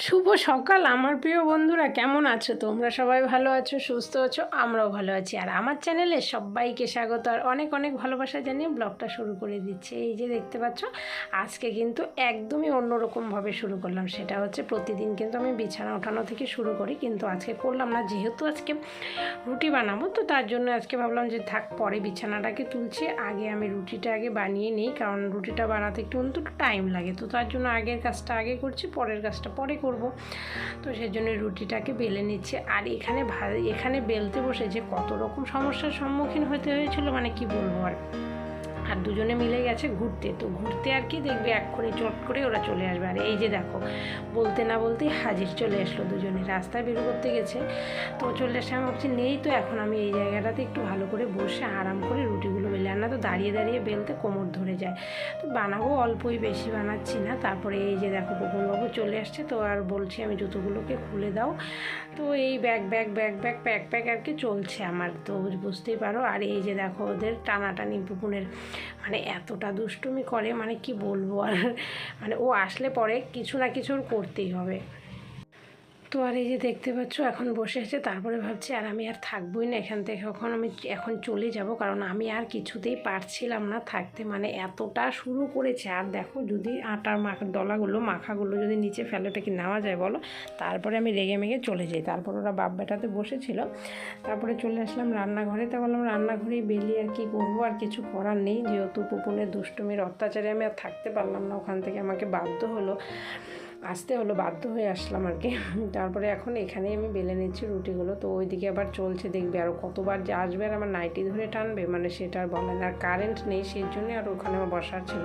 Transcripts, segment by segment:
শুভ সকাল আমার প্রিয় বন্ধুরা, কেমন আছো তোমরা? সবাই ভালো আছো, সুস্থ আছো, আমরাও ভালো আছি। আর আমার চ্যানেলে সবাইকে স্বাগত আর অনেক অনেক ভালোবাসা জানিয়ে ব্লগটা শুরু করে দিচ্ছি। এই যে দেখতে পাচ্ছ, আজকে কিন্তু একদমই অন্যরকমভাবে শুরু করলাম। সেটা হচ্ছে প্রতিদিন কিন্তু আমি বিছানা ওঠানো থেকে শুরু করি, কিন্তু আজকে করলাম না। যেহেতু আজকে রুটি বানাবো, তো তার জন্য আজকে ভাবলাম যে থাক, পরে বিছানাটাকে তুলছি, আগে আমি রুটিটা আগে বানিয়ে নিই, কারণ রুটিটা বানাতে একটু অন্তত টাইম লাগে। তো তার জন্য আগের কাজটা আগে করছি, পরের কাজটা পরে করব। তো সেই জন্য রুটিটাকে বেলে নিচ্ছে। আর এখানে বেলতে বসে যে কত রকম সমস্যার সম্মুখীন হতে হয়েছিল, মানে কি বলবো। আর দুজনে মিলে গেছে ঘুরতে। তো ঘুরতে আর কি দেখবে, এক্ষুনি চট করে ওরা চলে আসবে। আর এই যে দেখো, বলতে না বলতেই হাজির চলে আসলো দুজনে। রাস্তায় বের করতে গেছে, তো চলে আসে। আমি ভাবছি নেই তো, এখন আমি এই জায়গাটাতে একটু ভালো করে বসে আরাম করে রুটিগুলো বেলে। আর না তো দাঁড়িয়ে দাঁড়িয়ে বেলতে কোমর ধরে যায়। তো বানাবো অল্পই, বেশি বানাচ্ছি না। তারপরে এই যে দেখো, বকুলবাবু চলে আসছে। তো আর বলছি আমি জুতোগুলোকে খুলে দাও। তো এই ব্যাগ প্যাক আর কি চলছে আমার, তো বুঝতেই পারো। আর এই যে দেখো, ওদের টানাটানি পুকুনের, মানে এতটা দুষ্টুমি করে, মানে কি বলবো। আর মানে ও আসলে পরে কিছু না কিছু ওর করতেই হবে। তো আর এই যে দেখতে পাচ্ছ, এখন বসে আছে। তারপরে ভাবছি আর আমি আর থাকবোই না এখান থেকে, এখন চলে যাব, কারণ আমি আর কিছুতেই পারছিলাম না থাকতে। মানে এতটা শুরু করেছে। আর দেখো, যদি আটার মাখাগুলো যদি নিচে ফেলে, ওটা কি নেওয়া যায় বলো? তারপরে আমি রেগে মেগে চলে যাই। তারপর ওরা বাপ বেটাতে বসেছিল। তারপরে চলে আসলাম রান্নাঘরে। তা বললাম রান্নাঘরেই বেলি, আর কি করবো, আর কিছু করার নেই। যেহেতু পুপুনের দুষ্টুমির অত্যাচারে আমি আর থাকতে পারলাম না, ওখান থেকে আমাকে বাধ্য হয়ে আসলাম আর কি। তারপরে এখন এখানেই আমি বেলে নিচ্ছি রুটিগুলো। তো ওইদিকে আবার চলছে, দেখবে আরও কতবার যে আসবে আর আমার নাইটি ধরে টানবে, মানে সেটা আর বলে না। আর কারেন্ট নেই, সেই জন্যে আর ওখানে আমার বসার ছিল।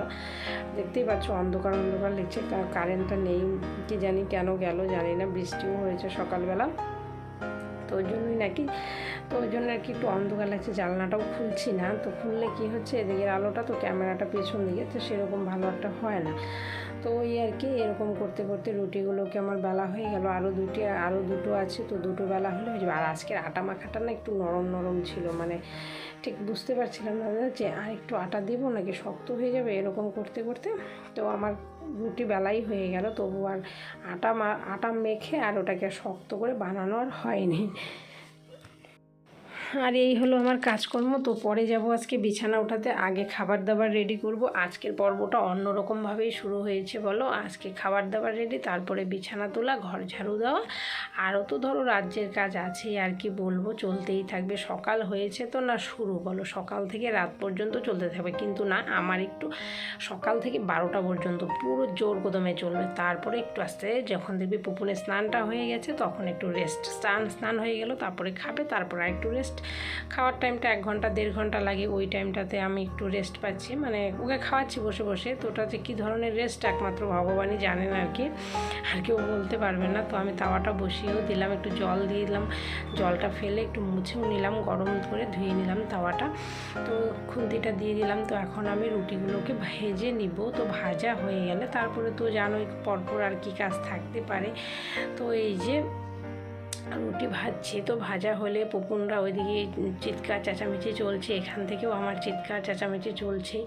দেখতেই পাচ্ছ, অন্ধকার লিখছে। কারেন্টটা নেই, কি জানি কেন গেল, জানি না। বৃষ্টিও হয়েছে সকালবেলা, তো ওই জন্যই নাকি। তো ওই জন্য আর কি একটু অন্ধকার লাগছে। জানলাটাও খুলছি না, তো খুললে কি হচ্ছে, এদিকের আলোটা তো ক্যামেরাটা পেছন দিকে, তো সেরকম ভালো একটা হয় না। তো ওই আর কি, এরকম করতে করতে রুটিগুলোকে আমার বেলা হয়ে গেল। আরও দুটো আছে, তো দুটো বেলা হলে হয়ে যাবে। আর আজকের আটা মাখাটা না একটু নরম নরম ছিল, মানে ঠিক বুঝতে পারছিলাম না যে আর একটু আটা দেবো নাকি শক্ত হয়ে যাবে। এরকম করতে করতে তো আমার রুটি বেলাই হয়ে গেল। তবু আর আটা মেখে আর ওটাকে শক্ত করে বানানো আর হয়নি। আর এই হলো আমার কাজকর্ম। তো পরে যাব আজকে বিছানা ওঠাতে, আগে খাবার দাবার রেডি করব। আজকের পর্বটা অন্যরকমভাবেই শুরু হয়েছে বলো। আজকে খাবার দাবার রেডি, তারপরে বিছানা তোলা, ঘর ঝাড়ু দেওয়া, আরও তো ধরো রাজ্যের কাজ আছেই, আর কি বলবো, চলতেই থাকবে। সকাল হয়েছে তো না শুরু, বলো সকাল থেকে রাত পর্যন্ত চলতে থাকবে। কিন্তু না, আমার একটু সকাল থেকে 12টা পর্যন্ত পুরো জোর কদমে চলবে। তারপরে একটু আস্তে, যখন দেখবি পুপুনের স্নানটা হয়ে গেছে, তখন একটু রেস্ট। স্নান হয়ে গেল, তারপরে খাবে, তারপর আর একটু রেস্ট। খাওয়ার টাইমটা 1 ঘন্টা 1.5 ঘন্টা লাগে, ওই টাইমটাতে আমি একটু রেস্ট পাচ্ছি, মানে ওকে খাওয়াচ্ছি বসে বসে। তো ওটাতে কী ধরনের রেস্ট একমাত্র ভগবানই জানেন আর কি, আর কেউ বলতে পারবে না। তো আমি তাওয়াটা বসিয়েও দিলাম, একটু জল দিয়ে দিলাম, জলটা ফেলে একটু মুছেও নিলাম, গরম করে ধুয়ে নিলাম তাওয়াটা। তো খুন্তিটা দিয়ে দিলাম। তো এখন আমি রুটিগুলোকে ভেজে নিব। তো ভাজা হয়ে গেলে তারপরে তো জানোই পরপর আর কি কাজ থাকতে পারে। তো এই যে রুটি ভাজছি, তো ভাজা হলে পুপুনরা ওইদিকে চিৎকার চেঁচামেচি চলছে, এখান থেকেও আমার চিৎকার চেঁচামেচি চলছে।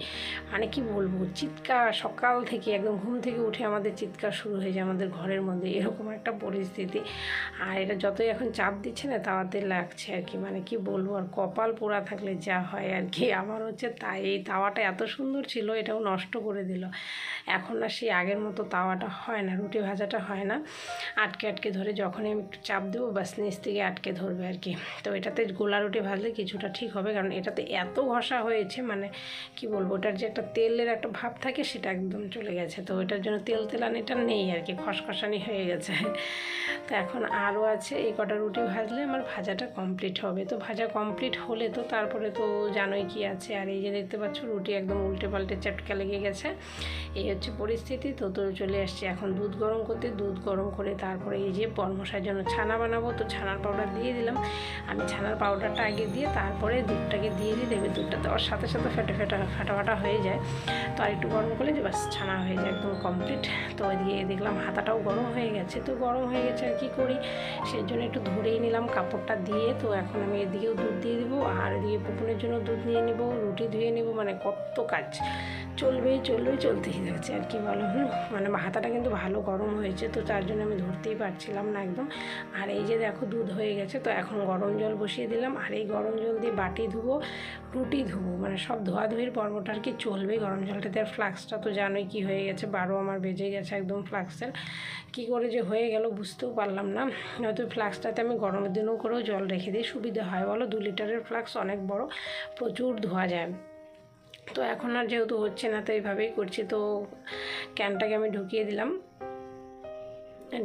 মানে কি বলবো, চিৎকার সকাল থেকে, একদম ঘুম থেকে উঠে আমাদের চিৎকার শুরু হয়ে যায় আমাদের ঘরের মধ্যে, এরকম একটা পরিস্থিতি। আর এটা যতই এখন চাপ দিচ্ছে না, তাওয়াতে লাগছে আর কি, মানে কি বলবো। আর কপাল পোড়া থাকলে যা হয় আর কি, আমার হচ্ছে তাই। এই তাওয়াটা এত সুন্দর ছিল, এটাও নষ্ট করে দিল। এখন আর সেই আগের মতো তাওয়াটা হয় না, রুটি ভাজাটা হয় না, আটকে ধরে। যখনই আমি একটু চাপ দেবো, বাস নিচ থেকে আটকে ধরবে আর কি। তো এটাতে গোলা রুটি ভাজলে কিছুটা ঠিক হবে, কারণ এটাতে এত ঘষা হয়েছে, মানে কি বলবো, ওটার যে একটা তেলের একটা ভাব থাকে, সেটা একদম চলে গেছে। তো ওটার জন্য তেলানিটা নেই আর কি, খসখসানি হয়ে গেছে। তো এখন আরও আছে, এই কটা রুটি ভাজলে আমার ভাজাটা কমপ্লিট হবে। তো ভাজা কমপ্লিট হলে তো তারপরে তো জানোই কি আছে। আর এই যে দেখতে পাচ্ছ, রুটি একদম উল্টে পাল্টে চটকা লেগে গেছে, এই হচ্ছে পরিস্থিতি। তো চলে আসছে এখন দুধ গরম করতে। দুধ গরম করে তারপরে এই যে বরমশাইয়ের জন্য ছানা বানাবো। বানাবো, তো ছানার পাউডার দিয়ে দিলাম। আমি ছানার পাউডারটা আগে দিয়ে তারপরে দুধটাকে দিয়ে দিই, দেখবে দুধটা দেওয়ার সাথে সাথে ফাটা হয়ে যায়। তো আর একটু গরম করলে যে বাস ছানা হয়ে যায় একদম কমপ্লিট। তো এদিকে দেখলাম হাতাটাও গরম হয়ে গেছে, তো গরম হয়ে গেছে আর কি করি, সেই জন্য একটু ধরেই নিলাম কাপড়টা দিয়ে। তো এখন আমি এদিকেও দুধ দিয়ে দিব, আর এদিকে পুপুনের জন্য দুধ নিয়ে নেব, রুটি ধুয়ে নেব, মানে কত কাজ চলতেই থাকছে আর কি বলো। মানে হাতাটা কিন্তু ভালো গরম হয়েছে, তো তার জন্য আমি ধরতেই পারছিলাম না একদম। আর এই যে দেখো দুধ হয়ে গেছে, তো এখন গরম জল বসিয়ে দিলাম, আর এই গরম জল দিয়ে বাটি ধুবো, রুটি ধুবো, মানে সব ধোয়াধুয়ির পর্বটা আর কি চলবে গরম জলটাতে। আর ফ্লাক্সটা তো জানোই কি হয়ে গেছে, 12 আমার বেজে গেছে একদম ফ্লাক্সের। কী করে যে হয়ে গেল বুঝতেও পারলাম না। হয়তো ফ্লাক্সটাতে আমি গরমের দিনেও করেও জল রেখে দিই, সুবিধা হয় বলো, 2 লিটারের ফ্লাক্স অনেক বড়, প্রচুর ধোয়া যায়। তো এখন আর যেহেতু হচ্ছে না, তো এইভাবেই করছি। তো ক্যানটাকে আমি ঢুকিয়ে দিলাম,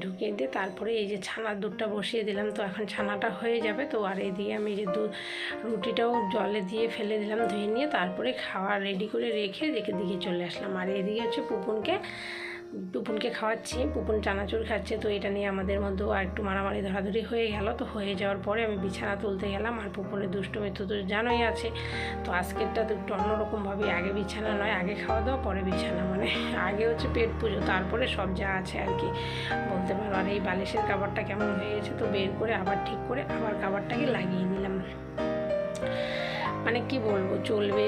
ঢুকিয়ে দিয়ে তারপরে এই যে ছানার দুধটা বসিয়ে দিলাম। তো এখন ছানাটা হয়ে যাবে। তো আর এইদিকে আমি যে রুটিটাও জলে দিয়ে ফেলে দিলাম, ধুয়ে নিয়ে তারপরে খাওয়া রেডি করে রেখে দিকে চলে আসলাম। আর এইদিকে হচ্ছে পুপুনকে খাওয়াচ্ছি, পুপুন চানাচুর খাচ্ছে। তো এটা নিয়ে আমাদের মধ্যেও আর একটু মারামারি ধরাধরি হয়ে গেল। তো হয়ে যাওয়ার পরে আমি বিছানা তুলতে গেলাম, আর পুপুনের দুষ্টুমি তো জানোই আছে। তো আজকেরটা তো একটু অন্যরকমভাবে, আগে বিছানা নয়, আগে খাওয়া দাওয়া পরে বিছানা, মানে আগে হচ্ছে পেট পুজো, তারপরে সব যা আছে আর কি বলতে পারো। আর এই বালিশের কাভারটা কেমন হয়ে গেছে, তো বের করে আবার ঠিক করে আবার কাভারটাকে লাগিয়ে নিলাম। মানে কি বলবো, চলবে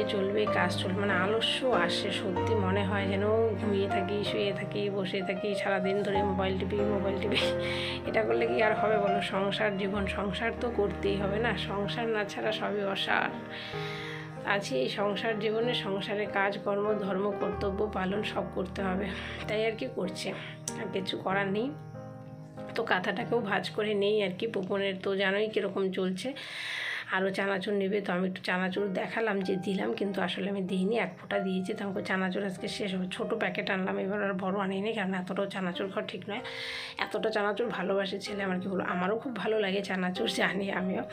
কাজ চলবে, মানে আলস্য আসে, সত্যি মনে হয় যেন ঘুমিয়ে থাকি, শুয়ে থাকি, বসে থাকি সারাদিন ধরে মোবাইল টিপি। এটা করলে কি আর হবে বলো, সংসার তো করতেই হবে না, সংসার না ছাড়া সবই অসার। আছি এই সংসার জীবনে, সংসারে কাজকর্ম, ধর্ম, কর্তব্য পালন সব করতে হবে, তাই আর কি করছে, আর কিছু করার নেই। তো কাঁথাটাকেও ভাঁজ করে নেই আর কি, পুপনের তো জানোই কীরকম চলছে, আরও চানাচুর নেবে। তো আমি একটু চানাচুর দেখালাম যে দিলাম, কিন্তু আসলে আমি দিইনি, 1 ফোঁটা দিয়েছি। তো আমাকে চানাচুর আজকে শেষ হবে, ছোটো প্যাকেট আনলাম, এবার আর বড় আনিনি, কারণ এতটাও চানাচুর খাওয়া ঠিক নয়। এতটা চানাচুর ভালোবাসে ছেলে আমার, কি বলবো, আমারও খুব ভালো লাগে চানাচুর, জানি আমিও,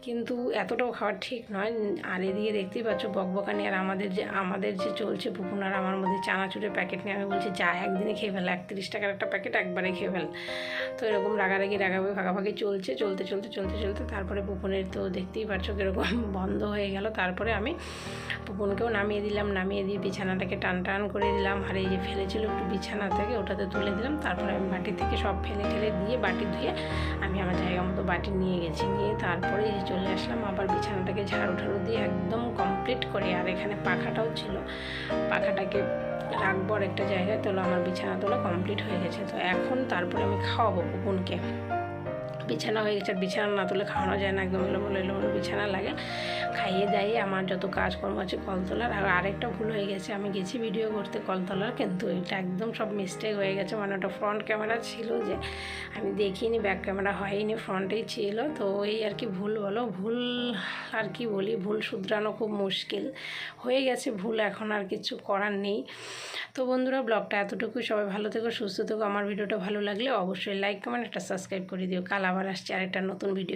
কিন্তু এতটাও খাওয়া ঠিক নয়। আর এদিকে দেখতেই পাচ্ছ বকবকানি, আর আমাদের যে চলছে পুপুন আর আমার মধ্যে চানাচুরের প্যাকেট নিয়ে। আমি বলছি যা একদিনে খেয়ে ফেল, 31 টাকার একটা প্যাকেট একবারে খেয়ে ফেল। তো এরকম রাগারাগি ভাগাভাগি চলতে তারপরে পুপুনের তো দেখতেই পাচ্ছ কীরকম বন্ধ হয়ে গেল। তারপরে আমি পুপুনকেও নামিয়ে দিলাম, নামিয়ে দিয়ে বিছানাটাকে টান করে দিলাম। আর এই যে ফেলেছিল একটু বিছানা থেকে, ওটাতে তুলে দিলাম। তারপরে আমি বাটি থেকে সব ফেলে দিয়ে বাটি ধুয়ে আমি আমার জায়গা মতো বাটি নিয়ে গেছি, নিয়ে তারপরে এই চলে আসলাম আবার বিছানাটাকে ঝাড়ু দিয়ে একদম কমপ্লিট করে। আর এখানে পাখাটাও ছিল, পাখাটাকে রাখবো আর একটা জায়গায়। তোলো আমার বিছানা তোলা কমপ্লিট হয়ে গেছে। তো এখন তারপরে আমি খাওয়াবো পুপুনকে, বিছানা হয়ে গেছে, আর বিছানা না তুলে খাওয়ানো যায় না, একদম এলোমেলো বিছানা লাগে। খাইয়ে দাইয়ে আমার যত কাজকর্ম আছে কলতলার। আর আরেকটা ভুল হয়ে গেছে, আমি গেছি ভিডিও করতে কলতলার, কিন্তু এটা একদম সব মিস্টেক হয়ে গেছে। মানে ওটা ফ্রন্ট ক্যামেরা ছিল, যে আমি দেখিনি, ব্যাক ক্যামেরা হয়নি, ফ্রন্টেই ছিল। তো এই আর কি ভুল আর কি বলি, ভুল শুধরানো খুব মুশকিল হয়ে গেছে ভুল, এখন আর কিছু করার নেই। তো বন্ধুরা, ব্লগটা এতটুকুই, সবাই ভালো থেকো, সুস্থ থেকো। আমার ভিডিওটা ভালো লাগলে অবশ্যই লাইক, কমেন্ট, একটা সাবস্ক্রাইব করে দিও। কাল আবার আসছে আরেকটা নতুন ভিডিও।